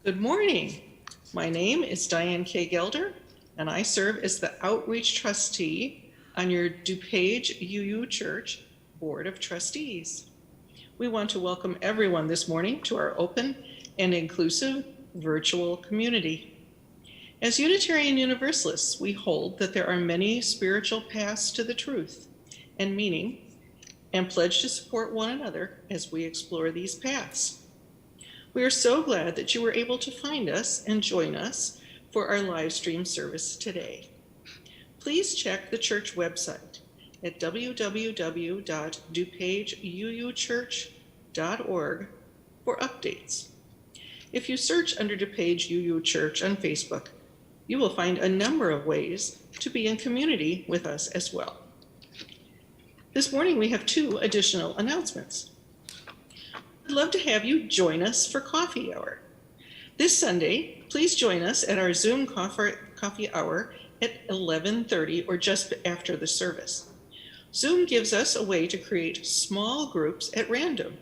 Good morning. My name is Diane K. Gelder, and I serve as the Outreach Trustee on your DuPage UU Church Board of Trustees. We want to welcome everyone this morning to our open and inclusive virtual community. As Unitarian Universalists, we hold that there are many spiritual paths to the truth and meaning, and pledge to support one another as we explore these paths. We are so glad that you were able to find us and join us for our live stream service today. Please check the church website at www.dupageuchurch.org for updates. If you search under DuPage UU Church on Facebook, you will find a number of ways to be in community with us as well. This morning we have 2 additional announcements. I'd love to have you join us for coffee hour. This Sunday, please join us at our Zoom coffee hour at 11:30 or just after the service. Zoom gives us a way to create small groups at random.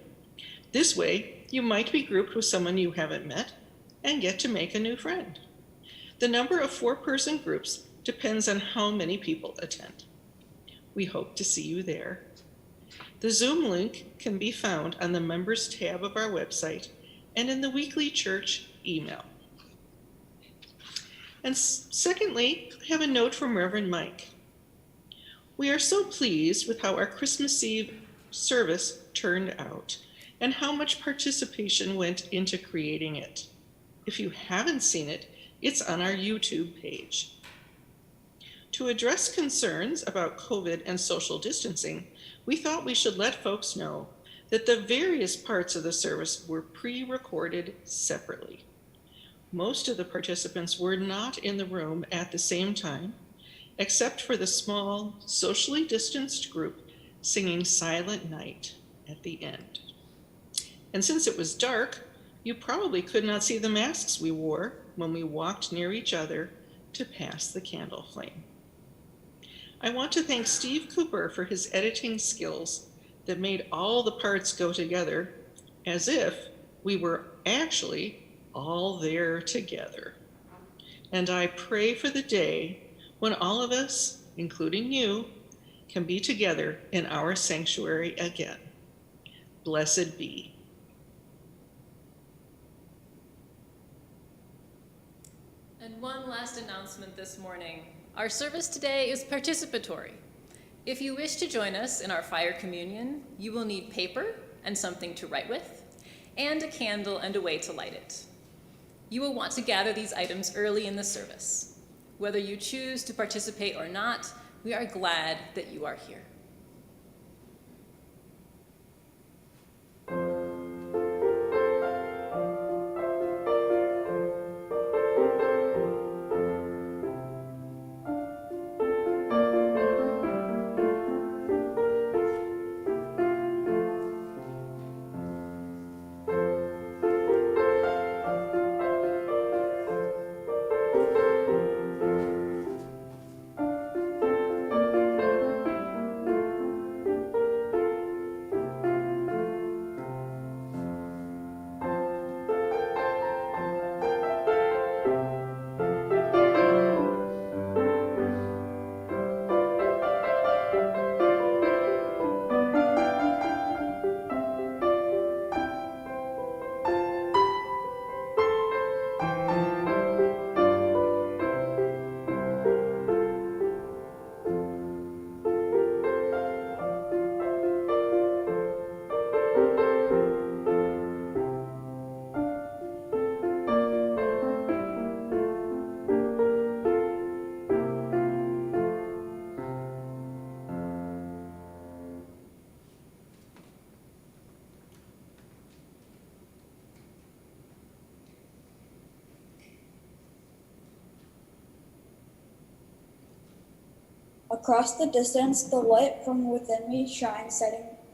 This way, you might be grouped with someone you haven't met and get to make a new friend. The number of 4-person groups depends on how many people attend. We hope to see you there. The Zoom link can be found on the Members tab of our website and in the weekly church email. And secondly, I have a note from Reverend Mike. We are so pleased with how our Christmas Eve service turned out and how much participation went into creating it. If you haven't seen it, it's on our YouTube page. To address concerns about COVID and social distancing, we thought we should let folks know that the various parts of the service were pre-recorded separately. Most of the participants were not in the room at the same time, except for the small, socially distanced group singing Silent Night at the end. And since it was dark, you probably could not see the masks we wore when we walked near each other to pass the candle flame. I want to thank Steve Cooper for his editing skills that made all the parts go together as if we were actually all there together. And I pray for the day when all of us, including you, can be together in our sanctuary again. Blessed be. And one last announcement this morning. Our service today is participatory. If you wish to join us in our fire communion, you will need paper and something to write with, and a candle and a way to light it. You will want to gather these items early in the service. Whether you choose to participate or not, we are glad that you are here. Across the distance, the light from within me shines,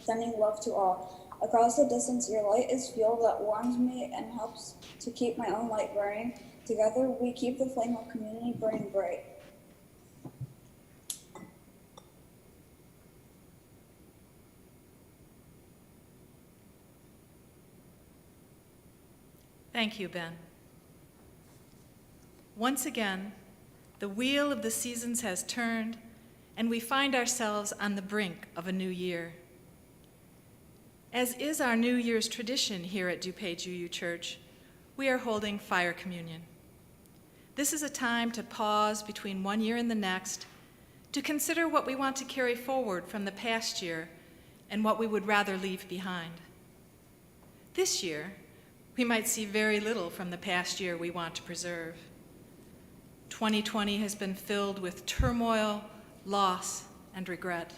sending love to all. Across the distance, your light is fuel that warms me and helps to keep my own light burning. Together, we keep the flame of community burning bright. Thank you, Ben. Once again, the wheel of the seasons has turned, and we find ourselves on the brink of a new year. As is our New Year's tradition here at DuPage UU Church, we are holding Fire Communion. This is a time to pause between one year and the next, to consider what we want to carry forward from the past year and what we would rather leave behind. This year, we might see very little from the past year we want to preserve. 2020 has been filled with turmoil, loss, and regret.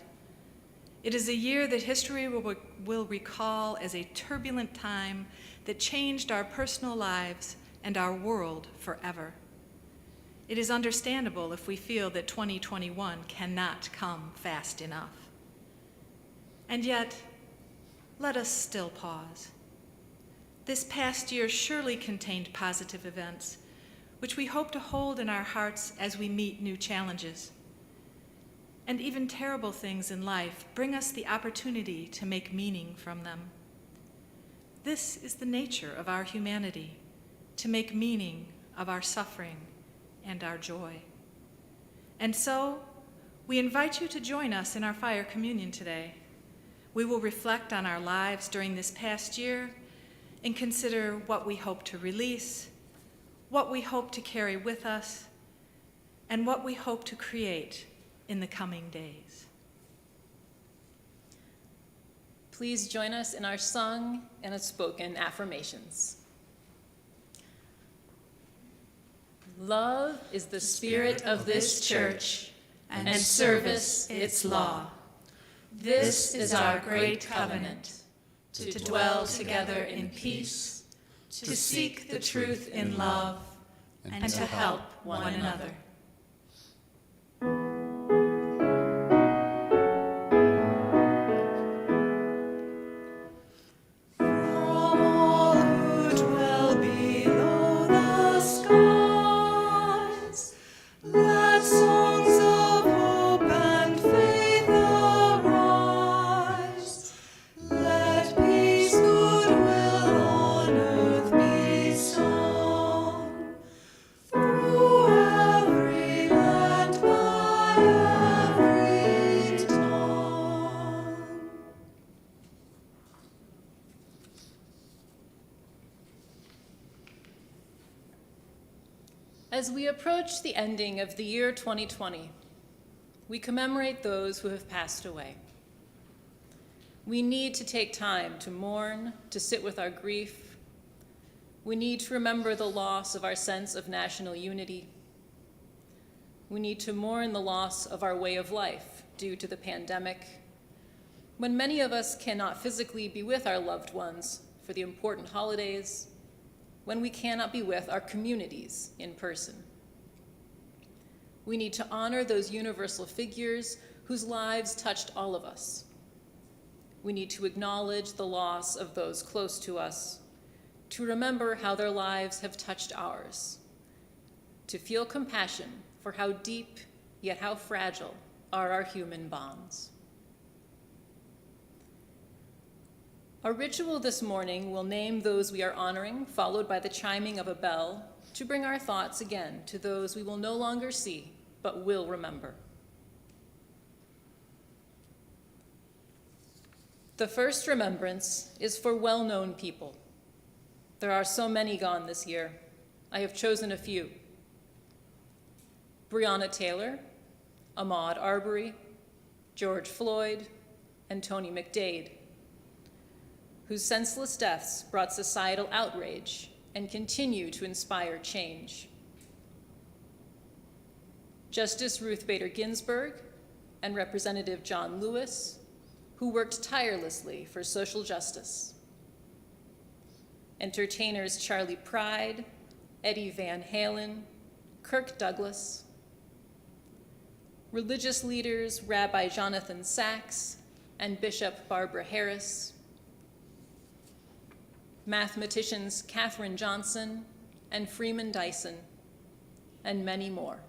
It is a year that history will recall as a turbulent time that changed our personal lives and our world forever. It is understandable if we feel that 2021 cannot come fast enough. And yet, let us still pause. This past year surely contained positive events, which we hope to hold in our hearts as we meet new challenges. And even terrible things in life bring us the opportunity to make meaning from them. This is the nature of our humanity, to make meaning of our suffering and our joy. And so, we invite you to join us in our Fire Communion today. We will reflect on our lives during this past year and consider what we hope to release, what we hope to carry with us, and what we hope to create in the coming days. Please join us in our sung and spoken affirmations. Love is the spirit of this church, and service its law. This is our great covenant, to dwell together in peace, to seek the truth in love, and to help one another. As we approach the ending of the year 2020, we commemorate those who have passed away. We need to take time to mourn, to sit with our grief. We need to remember the loss of our sense of national unity. We need to mourn the loss of our way of life due to the pandemic, when many of us cannot physically be with our loved ones for the important holidays, when we cannot be with our communities in person. We need to honor those universal figures whose lives touched all of us. We need to acknowledge the loss of those close to us, to remember how their lives have touched ours, to feel compassion for how deep yet how fragile are our human bonds. Our ritual this morning will name those we are honoring, followed by the chiming of a bell, to bring our thoughts again to those we will no longer see, but will remember. The first remembrance is for well-known people. There are so many gone this year. I have chosen a few. Breonna Taylor, Ahmaud Arbery, George Floyd, and Tony McDade, whose senseless deaths brought societal outrage and continue to inspire change. Justice Ruth Bader Ginsburg and Representative John Lewis, who worked tirelessly for social justice. Entertainers Charlie Pride, Eddie Van Halen, Kirk Douglas. Religious leaders Rabbi Jonathan Sacks and Bishop Barbara Harris. Mathematicians Katherine Johnson and Freeman Dyson, and many more.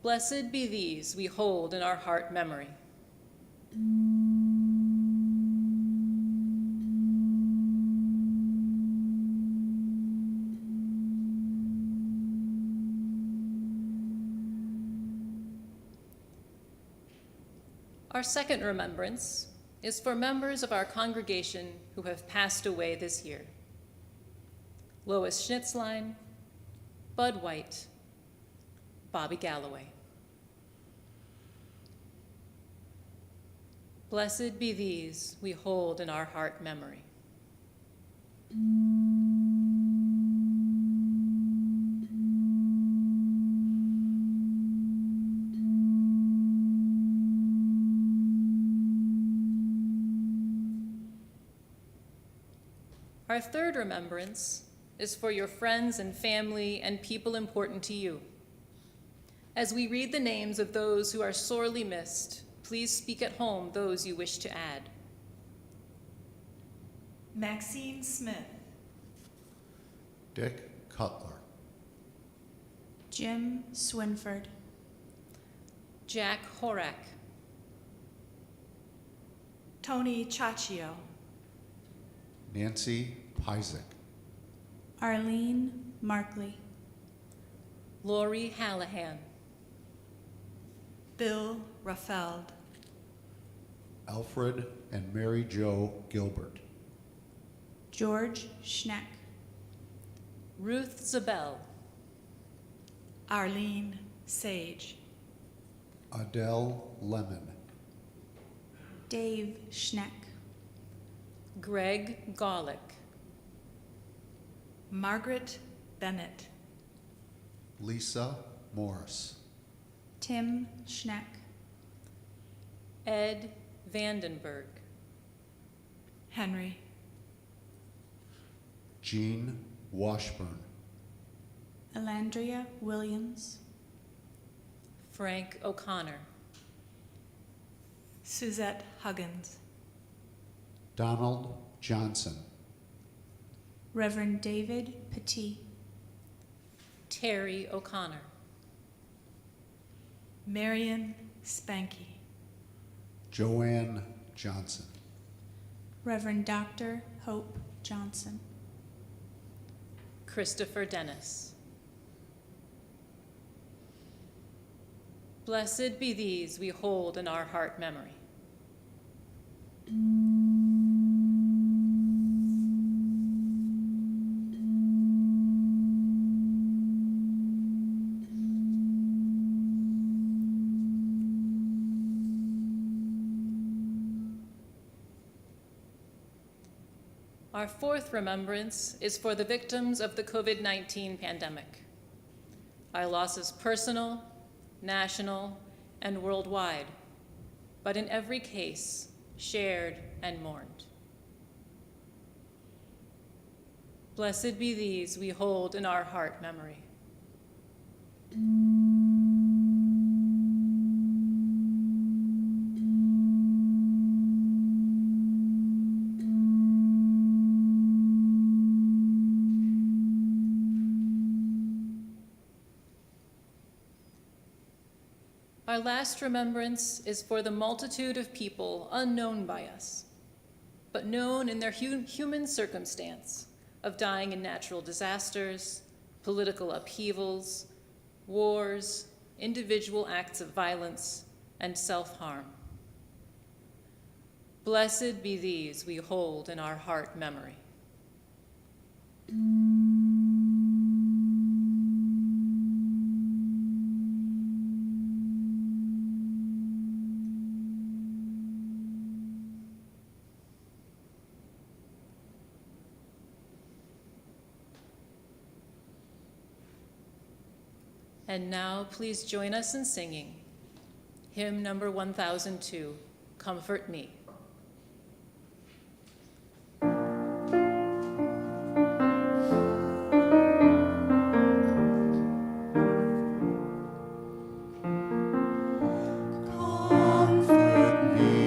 Blessed be these we hold in our heart memory. Our second remembrance is for members of our congregation who have passed away this year. Lois Schnitzlein, Bud White, Bobby Galloway. Blessed be these we hold in our heart memory. Our third remembrance is for your friends and family and people important to you. As we read the names of those who are sorely missed, please speak at home those you wish to add. Maxine Smith, Dick Cutler, Jim Swinford, Jack Horak, Tony Chaccio, Nancy Pyzik, Arlene Markley, Lori Hallahan, Bill Raffeld, Alfred and Mary Jo Gilbert, George Schneck, Ruth Zabel, Arlene Sage, Adele Lemon, Dave Schneck, Greg Golick, Margaret Bennett, Lisa Morris, Tim Schneck, Ed Vandenberg, Henry, Jean Washburn, Elandria Williams, Frank O'Connor, Suzette Huggins, Donald Johnson, Reverend David Petit, Terry O'Connor, Marion Spanky, Joanne Johnson, Reverend Dr. Hope Johnson, Christopher Dennis. Blessed be these we hold in our heart memory. Our fourth remembrance is for the victims of the COVID-19 pandemic. Our loss is personal, national, and worldwide, but in every case, shared and mourned. Blessed be these we hold in our heart memory. Our last remembrance is for the multitude of people unknown by us, but known in their human circumstance of dying in natural disasters, political upheavals, wars, individual acts of violence, and self-harm. Blessed be these we hold in our heart memory. And now please join us in singing hymn number 1002, Comfort Me. Comfort me,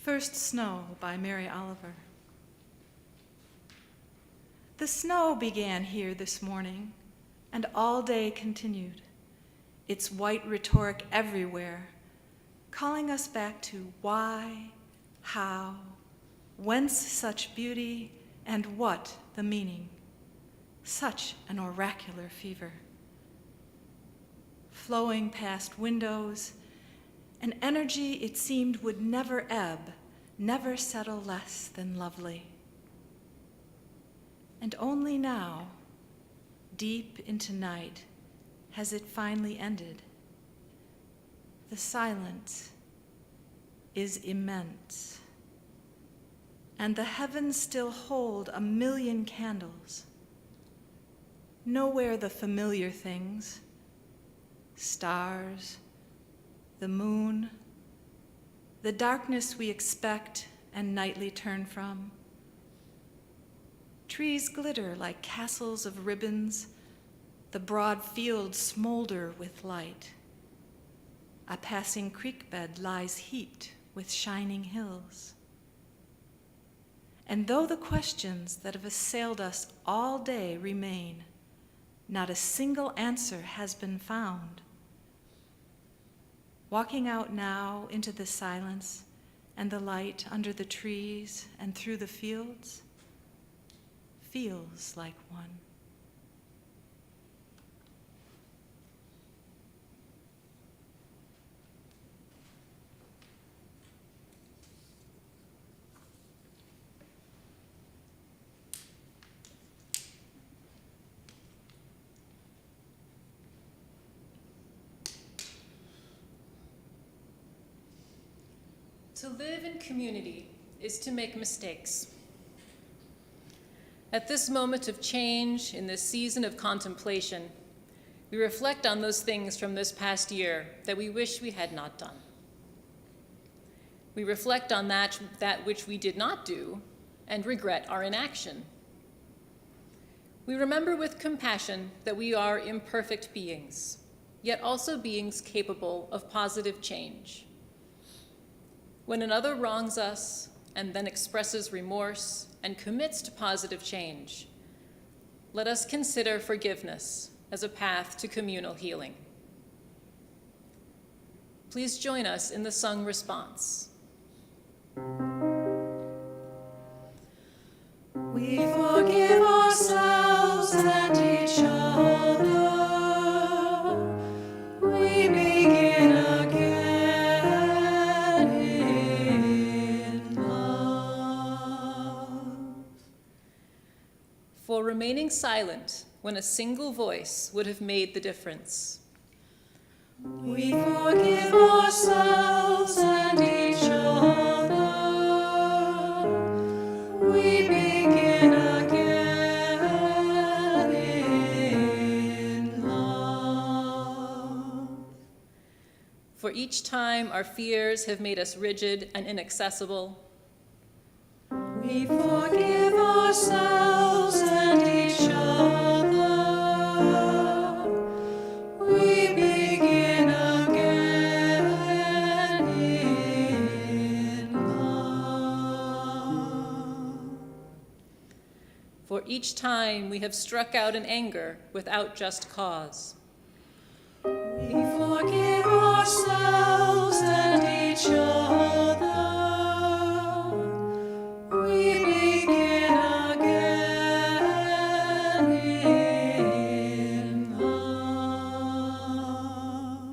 First Snow by Mary Oliver. The snow began here this morning and all day continued, its white rhetoric everywhere, calling us back to why, how, whence such beauty, and what the meaning. Such an oracular fever. Flowing past windows, an energy it seemed would never ebb, never settle less than lovely. And only now, deep into night, has it finally ended. The silence is immense, and the heavens still hold 1,000,000 candles. Nowhere the familiar things, stars, the moon, the darkness we expect and nightly turn from. Trees glitter like castles of ribbons, the broad fields smolder with light. A passing creek bed lies heaped with shining hills. And though the questions that have assailed us all day remain, not a single answer has been found. Walking out now into the silence and the light under the trees and through the fields feels like one. To live in community is to make mistakes. At this moment of change, in this season of contemplation, we reflect on those things from this past year that we wish we had not done. We reflect on that which we did not do and regret our inaction. We remember with compassion that we are imperfect beings, yet also beings capable of positive change. When another wrongs us and then expresses remorse and commits to positive change, let us consider forgiveness as a path to communal healing. Please join us in the sung response. We forgive ourselves and each other. We begin again in love. For remaining silent when a single voice would have made the difference. We forgive ourselves and each other. We begin again in love. For each time our fears have made us rigid and inaccessible, We forgive ourselves and each other. We begin again in love. for each time we have struck out in anger without just cause. We forgive ourselves and each other. We begin again in love.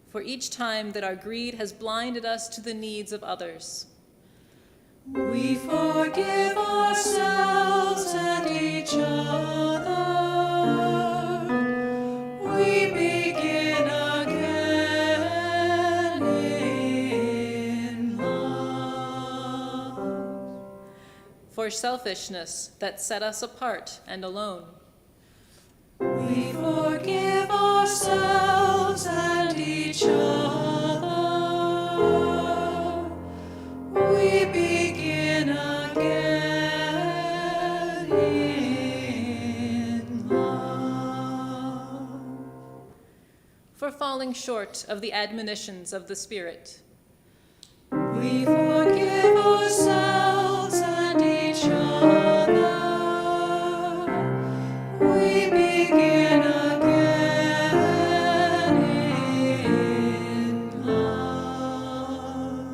For each time that our greed has blinded us to the needs of others. We forgive ourselves and each other. We begin again in love. For selfishness that set us apart and alone. We forgive ourselves and each other. We begin again in love. For falling short of the admonitions of the Spirit. We We forgive ourselves and each other. We begin again in love.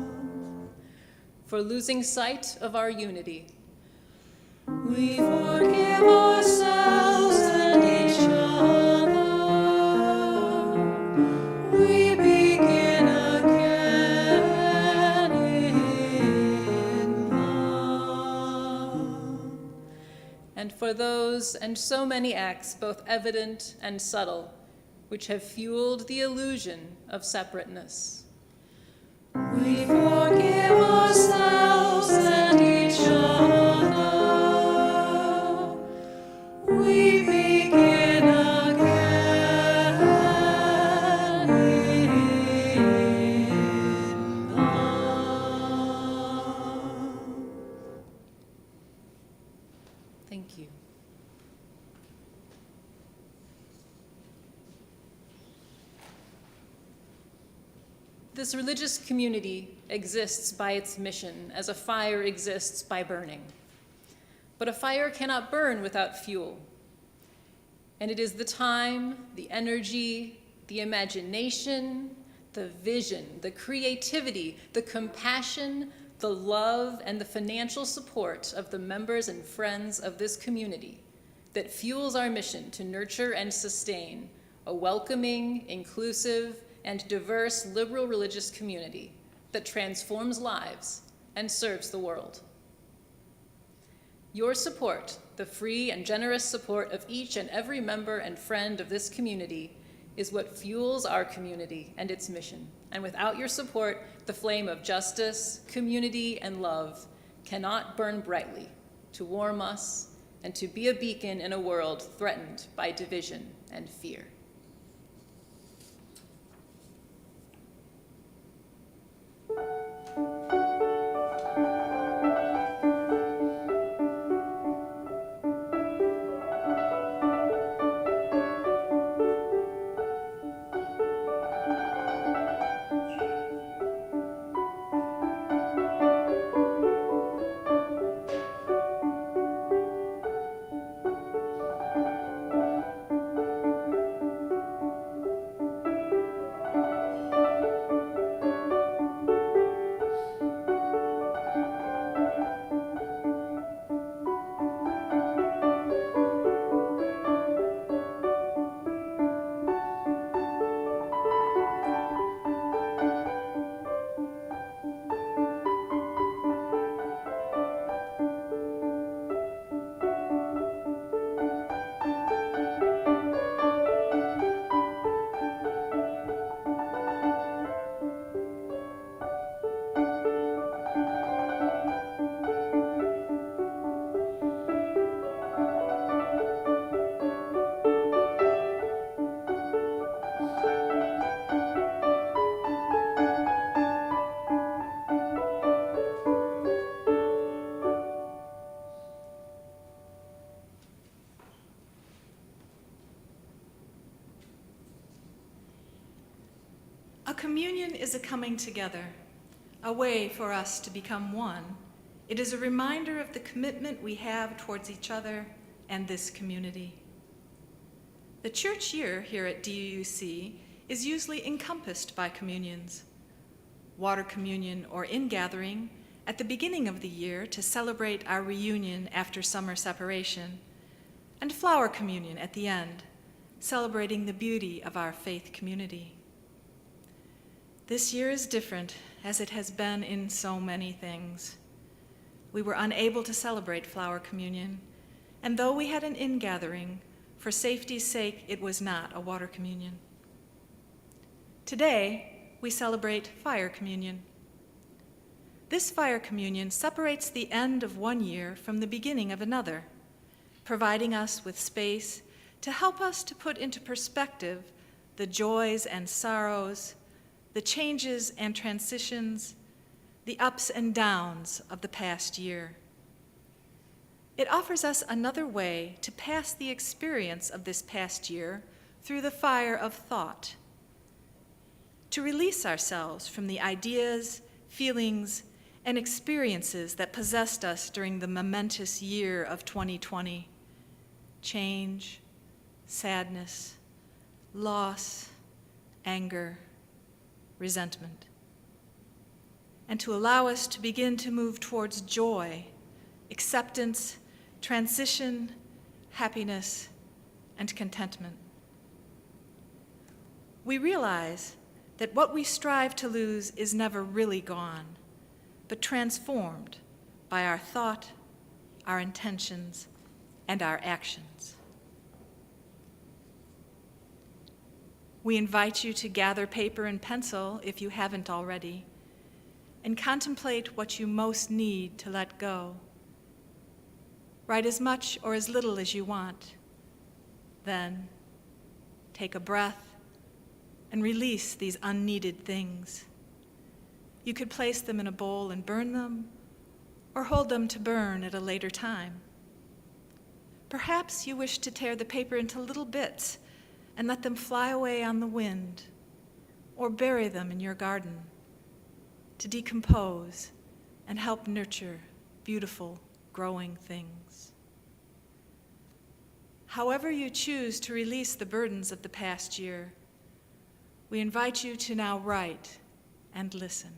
For losing sight of our unity, We forgive ourselves and each other. We begin again in love. and for those and so many acts, both evident and subtle, which have fueled the illusion of separateness. We forgive ourselves and each other. We begin again in love. Thank you. This religious community exists by its mission, as a fire exists by burning. But a fire cannot burn without fuel. And it is the time, the energy, the imagination, the vision, the creativity, the compassion, the love, and the financial support of the members and friends of this community that fuels our mission to nurture and sustain a welcoming, inclusive, and diverse liberal religious community that transforms lives and serves the world. Your support, the free and generous support of each and every member and friend of this community, is what fuels our community and its mission. And without your support, the flame of justice, community, and love cannot burn brightly to warm us and to be a beacon in a world threatened by division and fear. A communion is a coming together, a way for us to become one. It is a reminder of the commitment we have towards each other and this community. The church year here at DUC is usually encompassed by communions. Water communion or ingathering at the beginning of the year to celebrate our reunion after summer separation, and flower communion at the end, celebrating the beauty of our faith community. This year is different, as it has been in so many things. We were unable to celebrate flower communion, and though we had an ingathering, for safety's sake, it was not a water communion. Today, we celebrate fire communion. This fire communion separates the end of one year from the beginning of another, providing us with space to help us to put into perspective the joys and sorrows, the changes and transitions, the ups and downs of the past year. It offers us another way to pass the experience of this past year through the fire of thought, to release ourselves from the ideas, feelings, and experiences that possessed us during the momentous year of 2020. Change, sadness, loss, anger, resentment. And to allow us to begin to move towards joy, acceptance, transition, happiness, and contentment. We realize that what we strive to lose is never really gone, but transformed by our thought, our intentions, and our actions. We invite you to gather paper and pencil, if you haven't already, and contemplate what you most need to let go. Write as much or as little as you want. Then, take a breath and release these unneeded things. You could place them in a bowl and burn them, or hold them to burn at a later time. Perhaps you wish to tear the paper into little bits and let them fly away on the wind, or bury them in your garden to decompose and help nurture beautiful, growing things. However you choose to release the burdens of the past year, we invite you to now write and listen.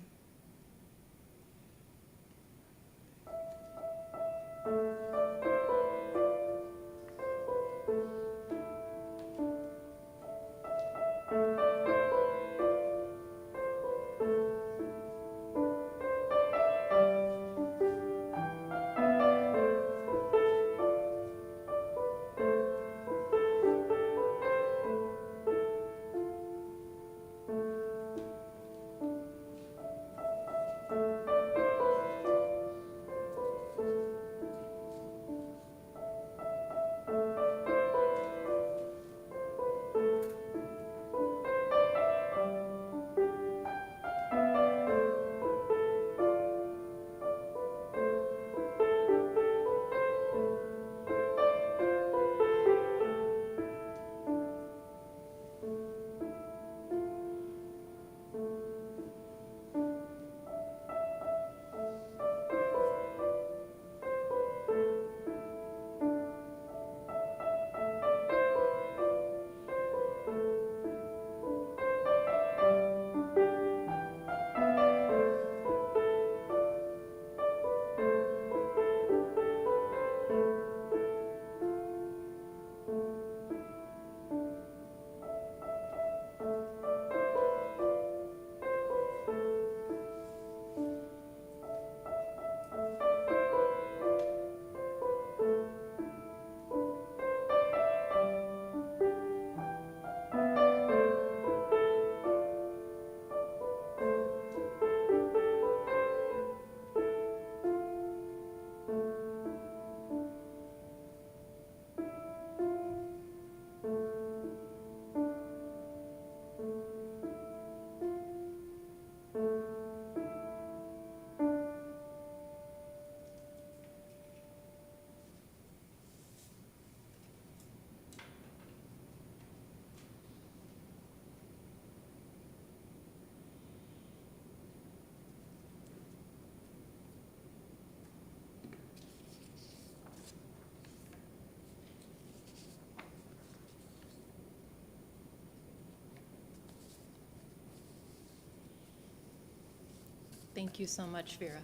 Thank you so much, Vera.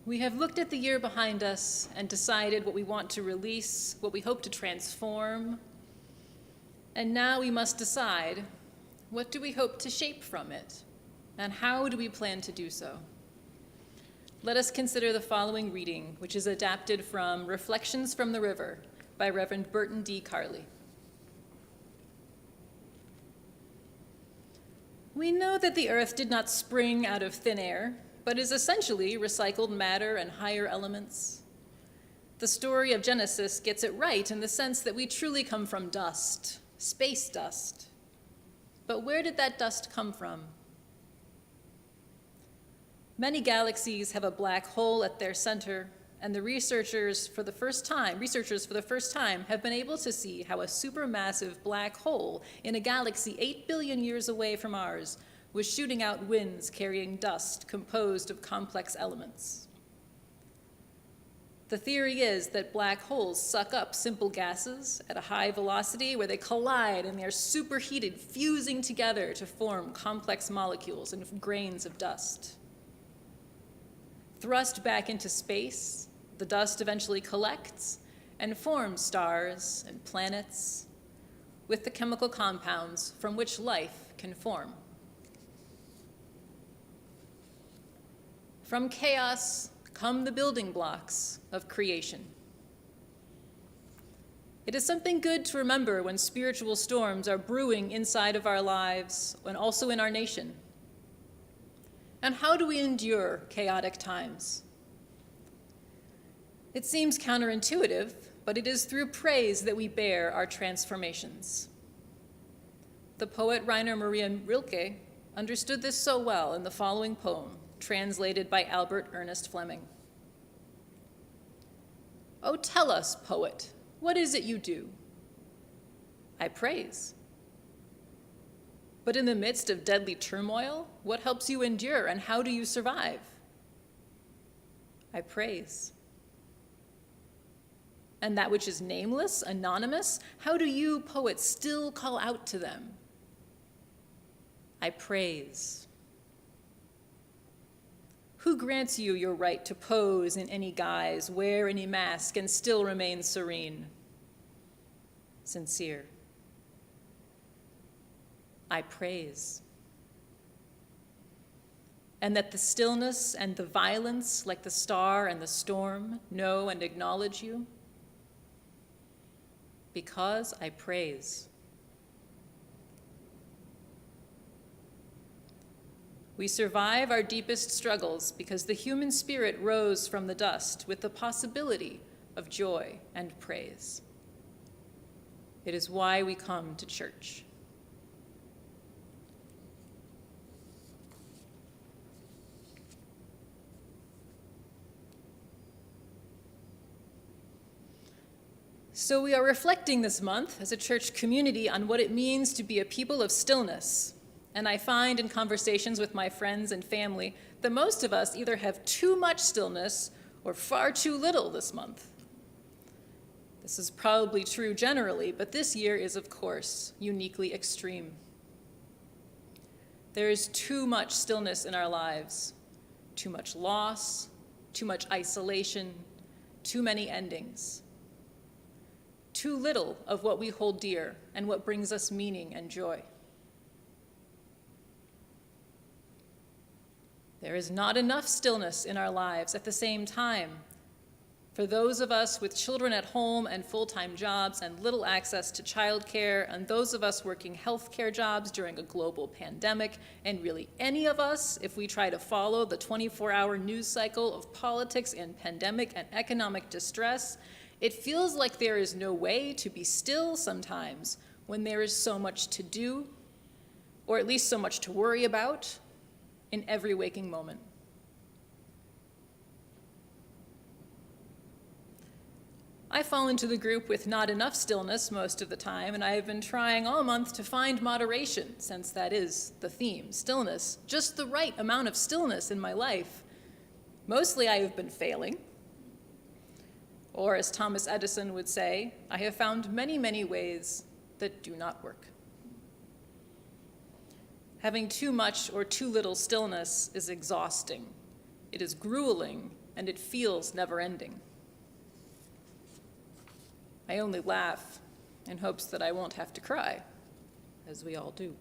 We have looked at the year behind us and decided what we want to release, what we hope to transform. And now we must decide, what do we hope to shape from it? And how do we plan to do so? Let us consider the following reading, which is adapted from Reflections from the River by Reverend Burton D. Carley. We know that the earth did not spring out of thin air, but is essentially recycled matter and higher elements. The story of Genesis gets it right in the sense that we truly come from dust, space dust. But where did that dust come from? Many galaxies have a black hole at their center, and the researchers for the first time have been able to see how a supermassive black hole in a galaxy 8 billion years away from ours was shooting out winds carrying dust composed of complex elements. The theory is that black holes suck up simple gases at a high velocity where they collide and they're superheated, fusing together to form complex molecules and grains of dust. Thrust back into space, the dust eventually collects and forms stars and planets with the chemical compounds from which life can form. From chaos come the building blocks of creation. It is something good to remember when spiritual storms are brewing inside of our lives and also in our nation. And how do we endure chaotic times? It seems counterintuitive, but it is through praise that we bear our transformations. The poet Rainer Maria Rilke understood this so well in the following poem, translated by Albert Ernest Fleming. "Oh, tell us, poet, what is it you do?" "I praise." "But in the midst of deadly turmoil, what helps you endure and how do you survive?" "I praise." "And that which is nameless, anonymous, how do you, poet, still call out to them?" "I praise." Who grants you your right to pose in any guise, wear any mask, and still remain serene? Sincere. I praise. And that the stillness and the violence, like the star and the storm, know and acknowledge you? Because I praise. We survive our deepest struggles because the human spirit rose from the dust with the possibility of joy and praise. It is why we come to church. So we are reflecting this month as a church community on what it means to be a people of stillness. And I find in conversations with my friends and family that most of us either have too much stillness or far too little this month. This is probably true generally, but this year is, of course, uniquely extreme. There is too much stillness in our lives, too much loss, too much isolation, too many endings. Too little of what we hold dear and what brings us meaning and joy. There is not enough stillness in our lives at the same time. For those of us with children at home and full-time jobs and little access to childcare, and those of us working healthcare jobs during a global pandemic, and really any of us, if we try to follow the 24-hour news cycle of politics and pandemic and economic distress, it feels like there is no way to be still sometimes when there is so much to do, or at least so much to worry about, in every waking moment. I fall into the group with not enough stillness most of the time, and I have been trying all month to find moderation, since that is the theme, stillness, just the right amount of stillness in my life. Mostly I have been failing, or as Thomas Edison would say, I have found many, many ways that do not work. Having too much or too little stillness is exhausting. It is grueling, and it feels never-ending. I only laugh in hopes that I won't have to cry, as we all do.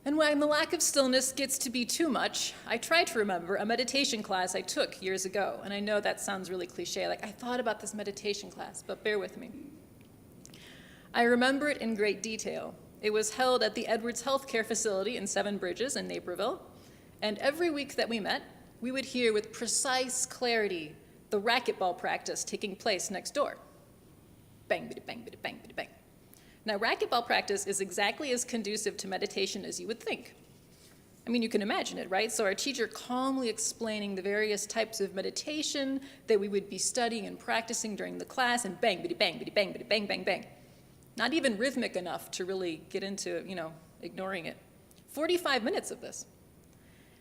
And when the lack of stillness gets to be too much, I try to remember a meditation class I took years ago. And I know that sounds really cliche, like I thought about this meditation class, but bear with me. I remember it in great detail. It was held at the Edwards Healthcare Facility in Seven Bridges in Naperville. And every week that we met, we would hear with precise clarity the racquetball practice taking place next door. Bang, biddy, bang, biddy, bang, biddy, bang. Now, racquetball practice is exactly as conducive to meditation as you would think. I mean, you can imagine it, right? So our teacher calmly explaining the various types of meditation that we would be studying and practicing during the class, and bang, bitty, bang, bitty, bang, bitty, bang, bang, bang. Not even rhythmic enough to really get into, ignoring it. 45 minutes of this.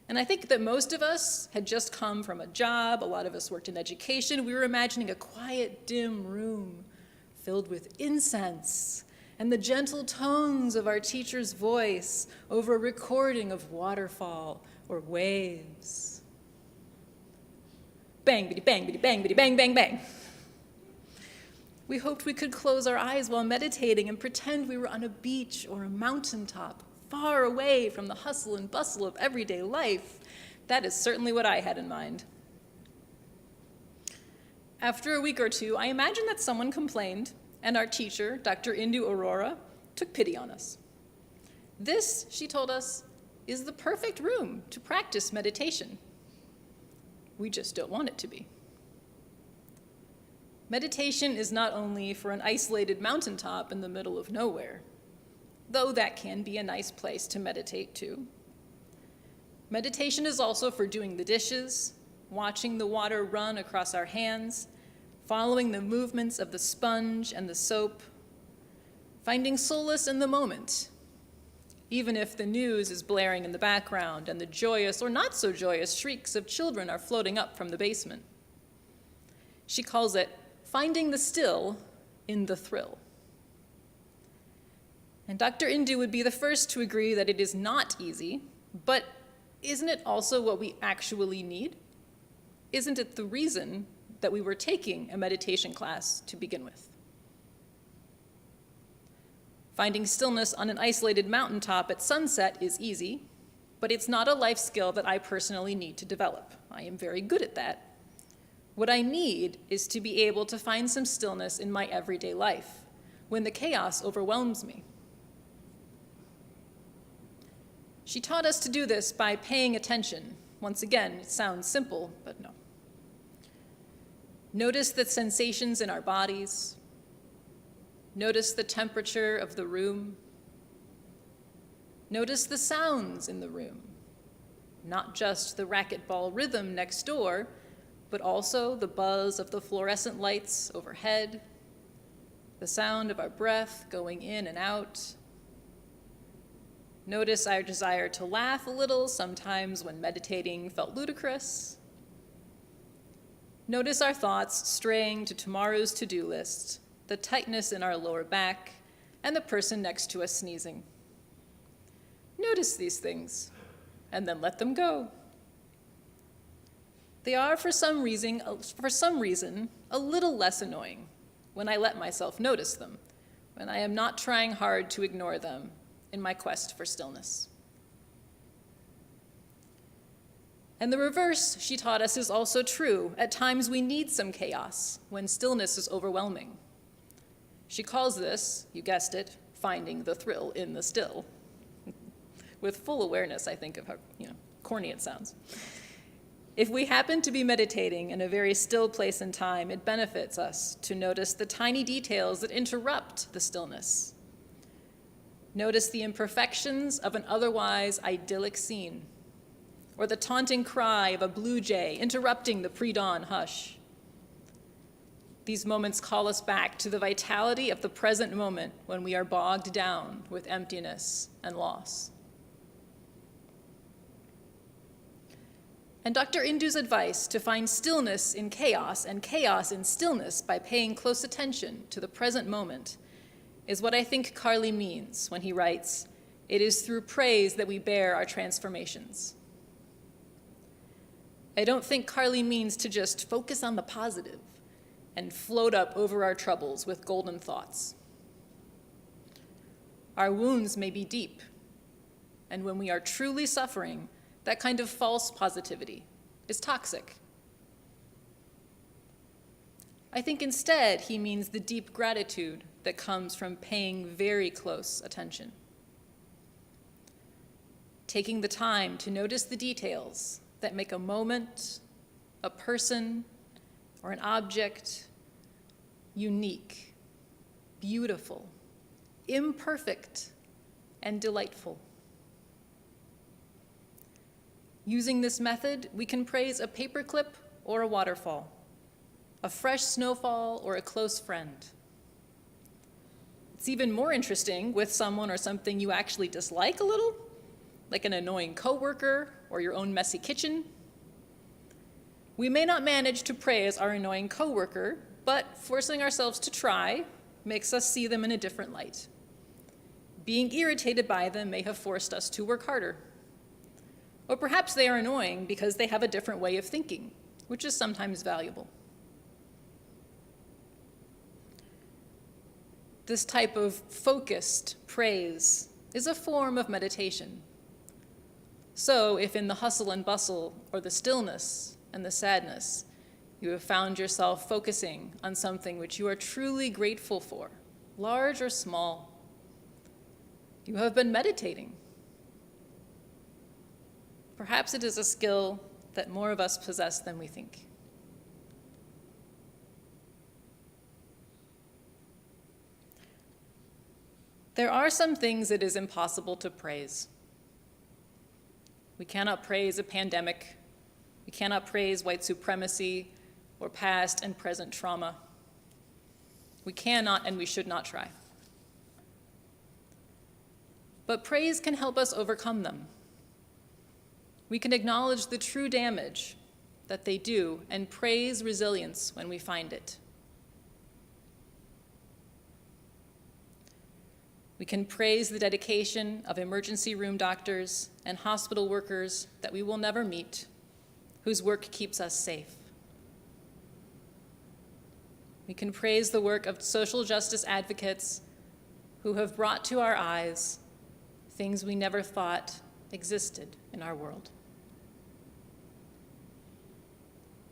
And I think that most of us had just come from a job, a lot of us worked in education. We were imagining a quiet, dim room filled with incense and the gentle tones of our teacher's voice over a recording of waterfall or waves. Bang, bitty, bang, bitty, bang, bitty, bang, bang, bang. We hoped we could close our eyes while meditating and pretend we were on a beach or a mountaintop, far away from the hustle and bustle of everyday life. That is certainly what I had in mind. After a week or two, I imagined that someone complained, and our teacher, Dr. Indu Aurora, took pity on us. This, she told us, is the perfect room to practice meditation. We just don't want it to be. Meditation is not only for an isolated mountaintop in the middle of nowhere, though that can be a nice place to meditate too. Meditation is also for doing the dishes, watching the water run across our hands, following the movements of the sponge and the soap, finding solace in the moment, even if the news is blaring in the background and the joyous or not so joyous shrieks of children are floating up from the basement. She calls it finding the still in the thrill. And Dr. Indu would be the first to agree that it is not easy, but isn't it also what we actually need? Isn't it the reason that we were taking a meditation class to begin with? Finding stillness on an isolated mountaintop at sunset is easy, but it's not a life skill that I personally need to develop. I am very good at that. What I need is to be able to find some stillness in my everyday life when the chaos overwhelms me. She taught us to do this by paying attention. Once again, it sounds simple, but no. Notice the sensations in our bodies. Notice the temperature of the room. Notice the sounds in the room, not just the racquetball rhythm next door, but also the buzz of the fluorescent lights overhead, the sound of our breath going in and out. Notice our desire to laugh a little, sometimes when meditating felt ludicrous. Notice our thoughts straying to tomorrow's to-do list, the tightness in our lower back, and the person next to us sneezing. Notice these things, and then let them go. They are, for some reason, a little less annoying when I let myself notice them, when I am not trying hard to ignore them in my quest for stillness. And the reverse, she taught us, is also true. At times we need some chaos, when stillness is overwhelming. She calls this, you guessed it, finding the thrill in the still. With full awareness, I think, of how corny it sounds. If we happen to be meditating in a very still place and time, it benefits us to notice the tiny details that interrupt the stillness. Notice the imperfections of an otherwise idyllic scene, or the taunting cry of a blue jay interrupting the pre-dawn hush. These moments call us back to the vitality of the present moment when we are bogged down with emptiness and loss. And Dr. Indu's advice to find stillness in chaos and chaos in stillness by paying close attention to the present moment is what I think Carly means when he writes, "It is through praise that we bear our transformations." I don't think Carly means to just focus on the positive and float up over our troubles with golden thoughts. Our wounds may be deep, and when we are truly suffering, that kind of false positivity is toxic. I think instead he means the deep gratitude that comes from paying very close attention. Taking the time to notice the details that make a moment, a person, or an object unique, beautiful, imperfect, and delightful. Using this method, we can praise a paperclip or a waterfall, a fresh snowfall or a close friend. It's even more interesting with someone or something you actually dislike a little, like an annoying coworker or your own messy kitchen. We may not manage to praise our annoying coworker, but forcing ourselves to try makes us see them in a different light. Being irritated by them may have forced us to work harder. Or perhaps they are annoying because they have a different way of thinking, which is sometimes valuable. This type of focused praise is a form of meditation. So if in the hustle and bustle or the stillness and the sadness, you have found yourself focusing on something which you are truly grateful for, large or small, you have been meditating. Perhaps it is a skill that more of us possess than we think. There are some things it is impossible to praise. We cannot praise a pandemic. We cannot praise white supremacy or past and present trauma. We cannot and we should not try. But praise can help us overcome them. We can acknowledge the true damage that they do and praise resilience when we find it. We can praise the dedication of emergency room doctors and hospital workers that we will never meet, whose work keeps us safe. We can praise the work of social justice advocates who have brought to our eyes things we never thought existed in our world.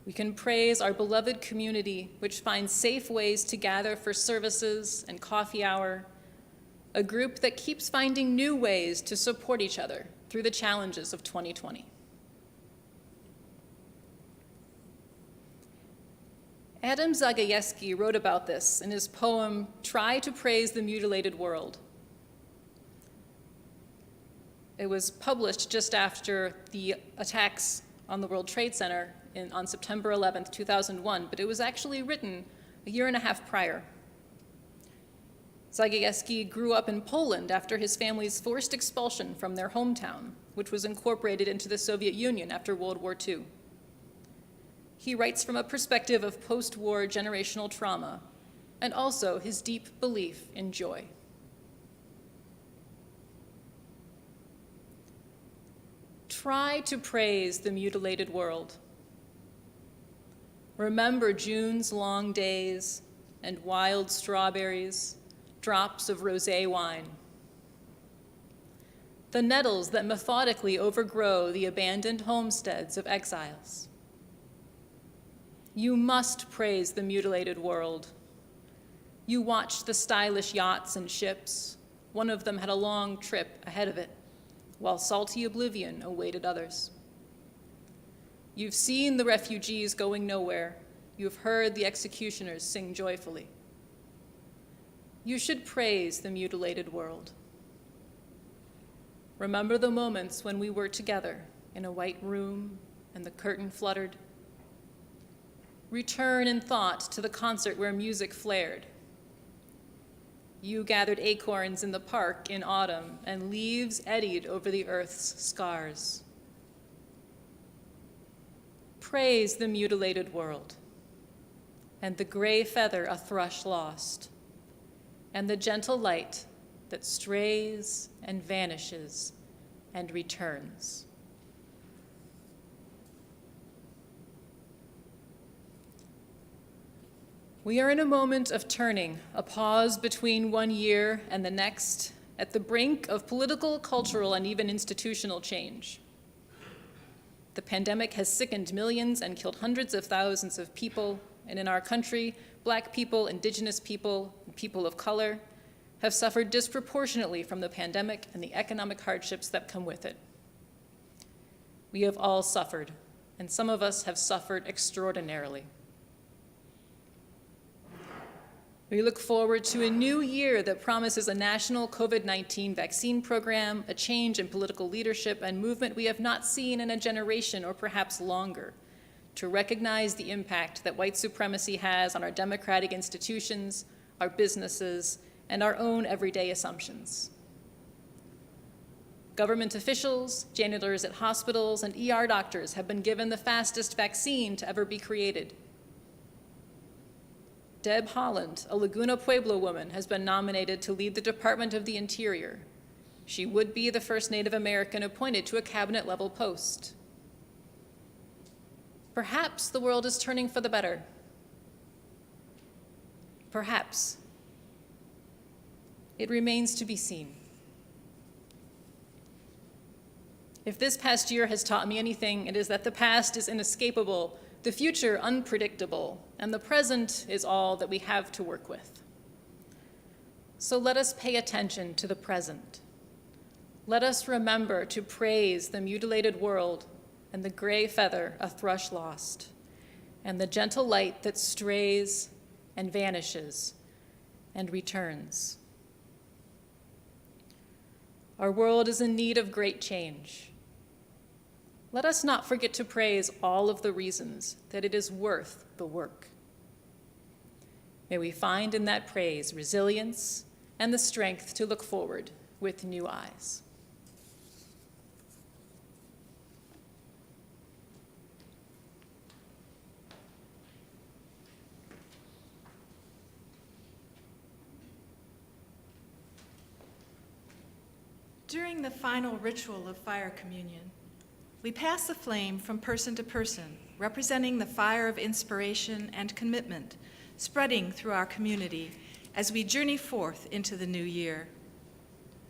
We can praise our beloved community, which finds safe ways to gather for services and coffee hour, a group that keeps finding new ways to support each other through the challenges of 2020. Adam Zagajewski wrote about this in his poem, Try to Praise the Mutilated World. It was published just after the attacks on the World Trade Center on September 11th, 2001, but it was actually written a year and a half prior. Zagajewski grew up in Poland after his family's forced expulsion from their hometown, which was incorporated into the Soviet Union after World War II. He writes from a perspective of post-war generational trauma and also his deep belief in joy. Try to praise the mutilated world. Remember June's long days and wild strawberries, drops of rosé wine. The nettles that methodically overgrow the abandoned homesteads of exiles. You must praise the mutilated world. You watched the stylish yachts and ships. One of them had a long trip ahead of it, while salty oblivion awaited others. You've seen the refugees going nowhere. You've heard the executioners sing joyfully. You should praise the mutilated world. Remember the moments when we were together in a white room and the curtain fluttered. Return in thought to the concert where music flared. You gathered acorns in the park in autumn and leaves eddied over the earth's scars. Praise the mutilated world and the gray feather a thrush lost, and the gentle light that strays and vanishes and returns. We are in a moment of turning, a pause between one year and the next, at the brink of political, cultural, and even institutional change. The pandemic has sickened millions and killed hundreds of thousands of people, and in our country, Black people, Indigenous people, and people of color have suffered disproportionately from the pandemic and the economic hardships that come with it. We have all suffered, and some of us have suffered extraordinarily. We look forward to a new year that promises a national COVID-19 vaccine program, a change in political leadership and movement we have not seen in a generation or perhaps longer, to recognize the impact that white supremacy has on our democratic institutions, our businesses, and our own everyday assumptions. Government officials, janitors at hospitals, and ER doctors have been given the fastest vaccine to ever be created. Deb Holland, a Laguna Pueblo woman, has been nominated to lead the Department of the Interior. She would be the first Native American appointed to a cabinet-level post. Perhaps the world is turning for the better. Perhaps. It remains to be seen. If this past year has taught me anything, it is that the past is inescapable, the future unpredictable, and the present is all that we have to work with. So let us pay attention to the present. Let us remember to praise the mutilated world and the gray feather a thrush lost, and the gentle light that strays and vanishes and returns. Our world is in need of great change. Let us not forget to praise all of the reasons that it is worth the work. May we find in that praise resilience and the strength to look forward with new eyes. During the final ritual of fire communion, we pass the flame from person to person, representing the fire of inspiration and commitment spreading through our community as we journey forth into the new year.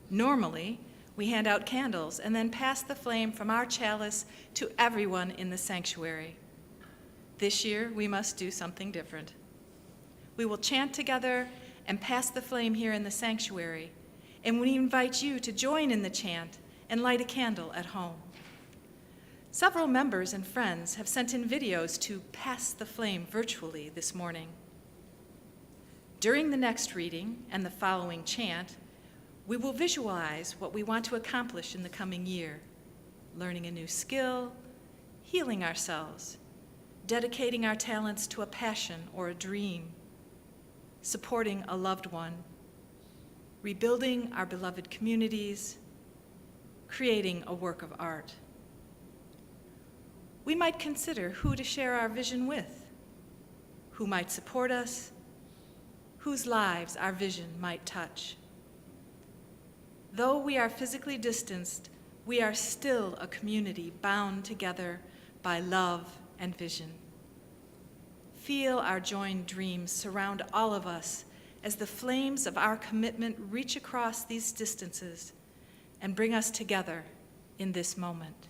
Normally, we hand out candles and then pass the flame from our chalice to everyone in the sanctuary. This year, we must do something different. We will chant together and pass the flame here in the sanctuary, and we invite you to join in the chant and light a candle at home. Several members and friends have sent in videos to pass the flame virtually this morning. During the next reading and the following chant, we will visualize what we want to accomplish in the coming year, learning a new skill, healing ourselves, dedicating our talents to a passion or a dream, supporting a loved one, rebuilding our beloved communities, creating a work of art. We might consider who to share our vision with, who might support us, whose lives our vision might touch. Though we are physically distanced, we are still a community bound together by love and vision. Feel our joined dreams surround all of us as the flames of our commitment reach across these distances and bring us together in this moment.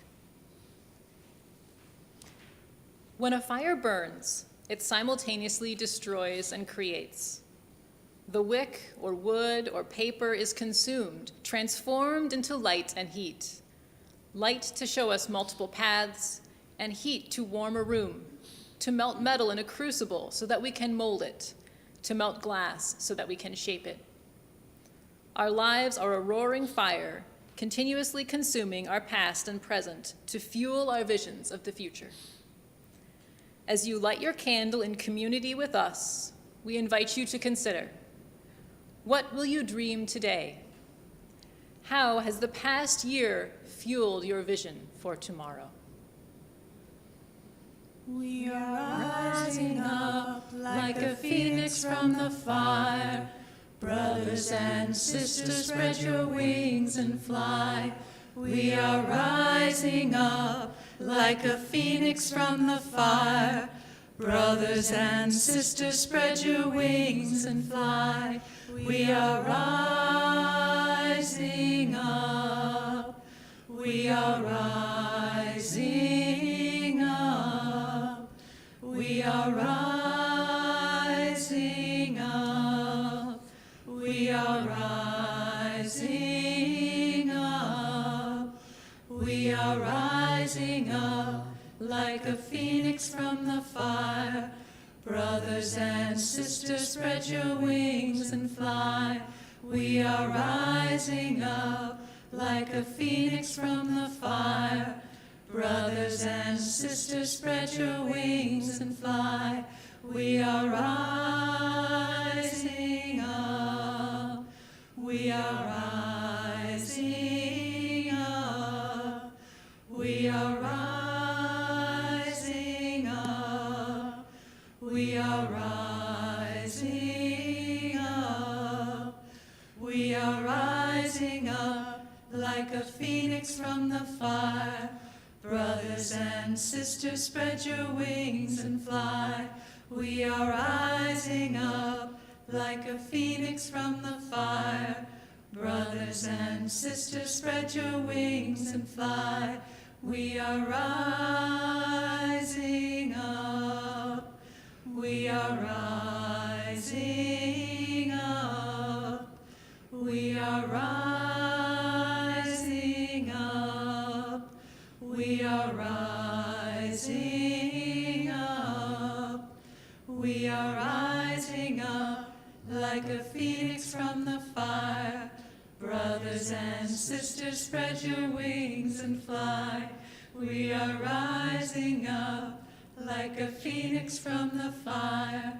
When a fire burns, it simultaneously destroys and creates. The wick or wood or paper is consumed, transformed into light and heat. Light to show us multiple paths, and heat to warm a room, to melt metal in a crucible so that we can mold it, to melt glass so that we can shape it. Our lives are a roaring fire, continuously consuming our past and present to fuel our visions of the future. As you light your candle in community with us, we invite you to consider, what will you dream today? How has the past year fueled your vision for tomorrow? We are rising up like a phoenix from the fire. Brothers and sisters, spread your wings and fly. We are rising up like a phoenix from the fire. Brothers and sisters, spread your wings and fly. We are rising up. We are rising up. We are rising up. We are rising up. We are rising up like a phoenix from the fire. Brothers and sisters, spread your wings and fly. We are rising up like a phoenix from the fire. Brothers and sisters, spread your wings and fly. We are rising up. We are rising up. We are rising up. We are rising up. We are rising up like a phoenix from the fire. Brothers and sisters, spread your wings and fly. We are rising up like a phoenix from the fire. Brothers and sisters, spread your wings and fly. We are rising up. We are rising up. We are rising up. We are rising up. We are rising up like a phoenix from the fire. Brothers and sisters, spread your wings and fly. We are rising up like a phoenix from the fire.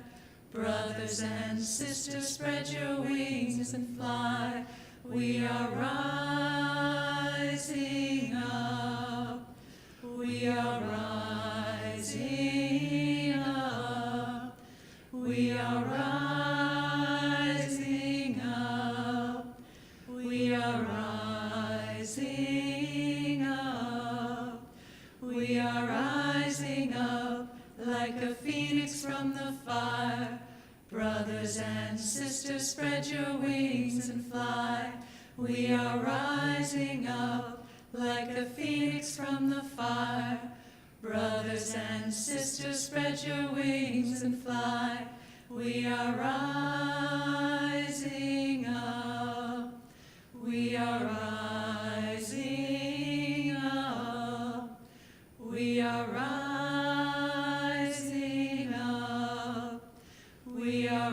Brothers and sisters, spread your wings and fly. We are rising up. We are rising up. We are rising up. We are rising up. We are rising up like a phoenix from the fire. Brothers and sisters, spread your wings and fly. We are rising up like a phoenix from the fire. Brothers and sisters, spread your wings and fly. We are rising up. We are rising up. We are rising up. We are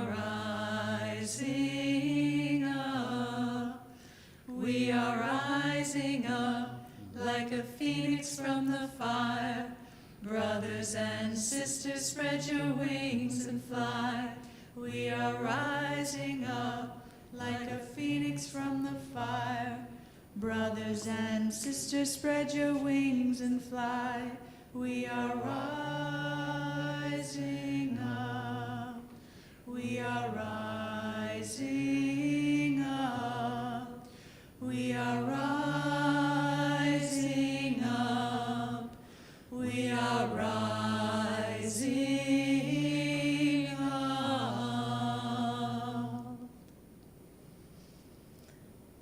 rising up. We are rising up like a phoenix from the fire. Brothers and sisters, spread your wings and fly. We are rising up like a phoenix from the fire. Brothers and sisters, spread your wings and fly. We are rising up. We are rising up. We are rising up. We are rising up.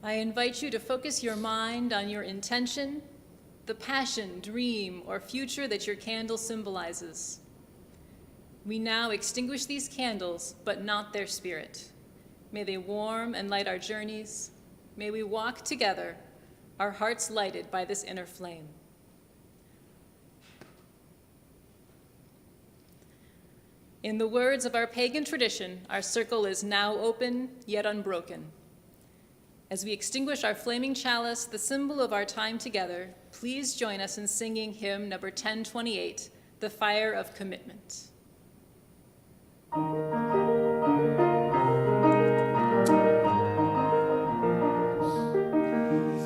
I invite you to focus your mind on your intention, the passion, dream, or future that your candle symbolizes. We now extinguish these candles, but not their spirit. May they warm and light our journeys. May we walk together, our hearts lighted by this inner flame. In the words of our pagan tradition, our circle is now open, yet unbroken. As we extinguish our flaming chalice, the symbol of our time together, please join us in singing hymn number 1028, The Fire of Commitment.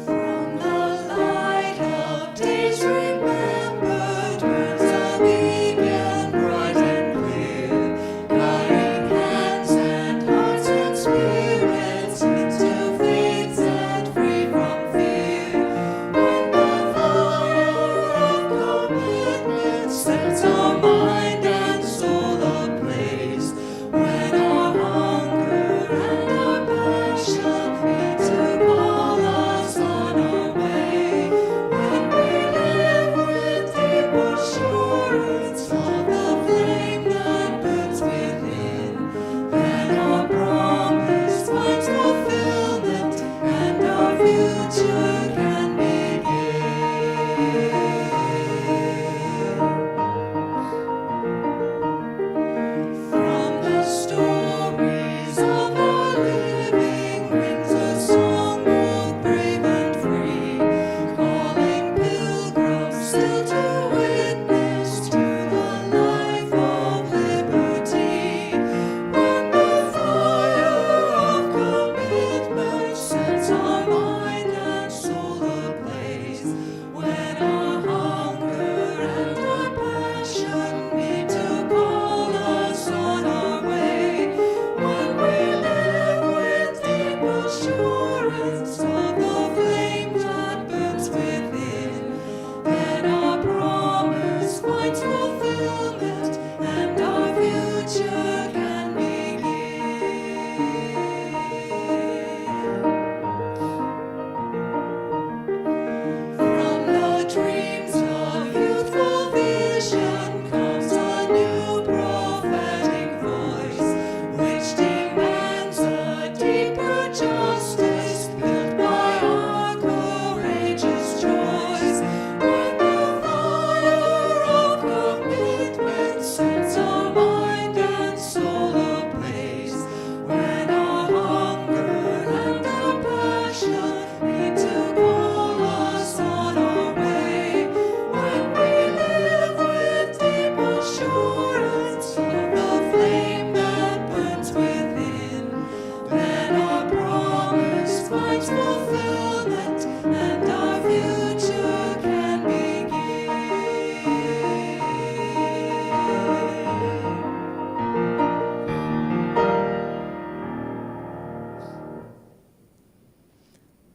From the light of days remembered, when the beacon bright and clear, guiding hands and hearts and spirits into faith set free from fear. When the fire of commitment sets our mind and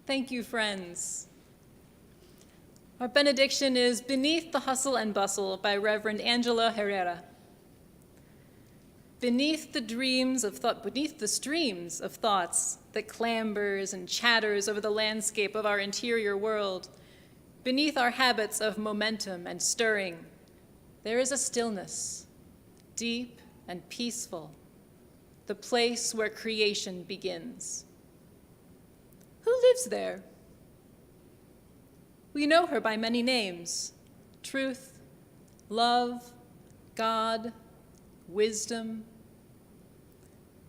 Thank you, friends. Our benediction is Beneath the Hustle and Bustle by Reverend Angela Herrera. Beneath the streams of thoughts that clambers and chatters over the landscape of our interior world, beneath our habits of momentum and stirring, there is a stillness, deep and peaceful, the place where creation begins. Who lives there? We know her by many names: truth, love, God, wisdom.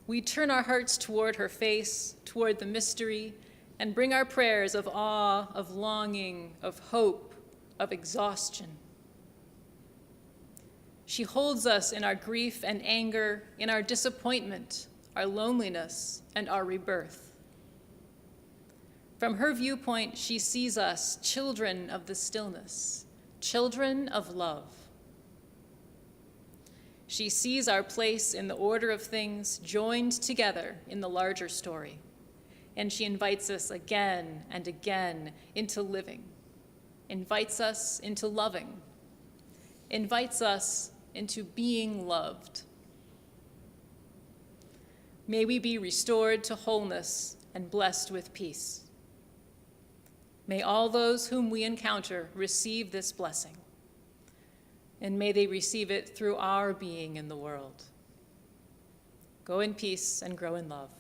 We turn our hearts toward her face, toward the mystery, and bring our prayers of awe, of longing, of hope, of exhaustion. She holds us in our grief and anger, in our disappointment, our loneliness, and our rebirth. From her viewpoint, she sees us children of the stillness, children of love. She sees our place in the order of things joined together in the larger story, and she invites us again and again into living, invites us into loving, invites us into being loved. May we be restored to wholeness and blessed with peace. May all those whom we encounter receive this blessing, and may they receive it through our being in the world. Go in peace and grow in love.